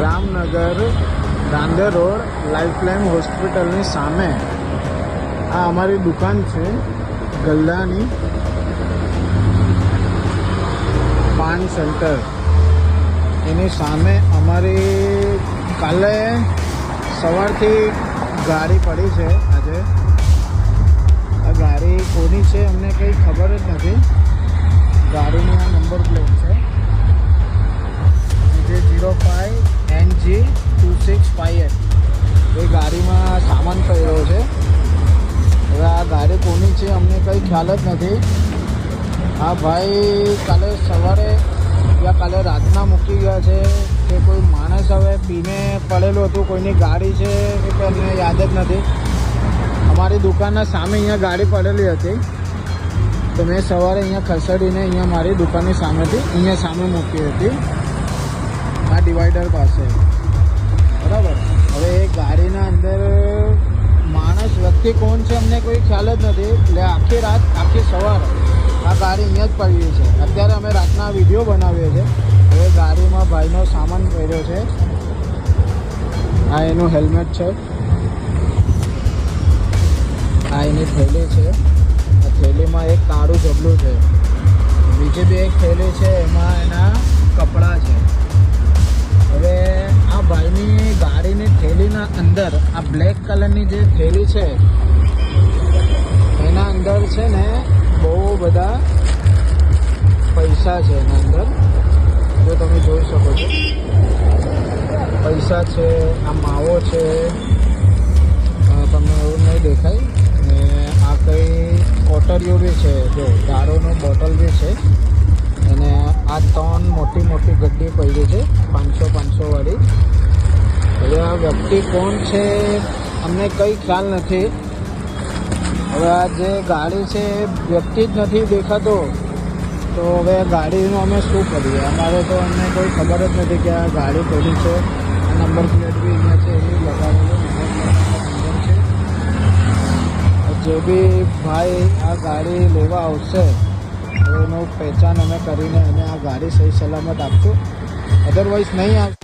Ramnagar Rander road lifeline હોસ્પિટલની સામે આ અમારી દુકાન છે ગલ્લાની પાન સેન્ટર. એની સામે અમારી કાલે સવારથી ગાડી પડી છે. આજે આ ગાડી કોની છે અમને કંઈ ખબર જ નથી. ગાડીની આ નંબર પ્લેટ છે J05NG2658. એ ગાડીમાં સામાન પડ્યો છે. હવે આ ગાડી કોની છે અમને કંઈ ખ્યાલ જ નથી. આ ભાઈ કાલે સવારે યા કાલે રાતના મૂકી ગયા છે કે કોઈ માણસ હવે પીને પડેલું હતું, કોઈની ગાડી છે એટલે અમને યાદ જ નથી. અમારી દુકાનના સામે અહીંયા ગાડી પડેલી હતી તો મેં સવારે અહીંયા ખસેડીને અહીંયા મારી દુકાનની સામેથી અહીંયા સામે મૂકી હતી, આ ડિવાઈડર પાસે. બરાબર. હવે એ ગાડીના અંદર માણસ વ્યક્તિ કોણ છે અમને કોઈ ખ્યાલ જ નથી. એટલે આખી રાત આખી સવાર આ ગાડી અહીંયા જ પડી છે. અત્યારે અમે રાતના વિડીયો બનાવીએ છીએ. હવે ગાડીમાં ભાઈનો સામાન પહેર્યો છે. આ એનું હેલ્મેટ છે, આ એની થેલી છે. આ થેલીમાં એક કાળું જબલું છે. બીજી બી એક થેલી છે, એમાં એના કપડાં છે. હવે આ ભાઈની ગાડીની થેલીના અંદર આ બ્લેક કલરની જે થેલી છે એના અંદર છે ને બહુ બધા પૈસા છે. એના અંદર જો તમે જોઈ શકો છો પૈસા છે, આ માવો છે, તમને એવું નહીં દેખાય. ને આ કંઈ કોટરીઓ બી છે, જો દારૂનું બોટલ બી છે. અને આ 3 મોટી મોટી ગड्डी પડી છે 500 વાળી. હવે આ વ્યક્તિ કોણ છે અમને કંઈ ખ્યાલ નથી. હવે આ જે ગાડી છે વ્યક્તિ જ નથી દેખાતો, તો હવે ગાડીનું અમે શું કરીએ? અમારે તો અમને કોઈ ખબર જ નથી કે આ ગાડી કોની છે. આ નંબર પ્લેટ બી અહીંયા છે, એની લગાવેલું નંબર છે. જે બી ભાઈ આ ગાડી લેવા આવશે એનું પહેચાન અમે કરીને એને આ ગાડી સહી સલામત આપશું. અધરવાઇઝ નહીં આવશે.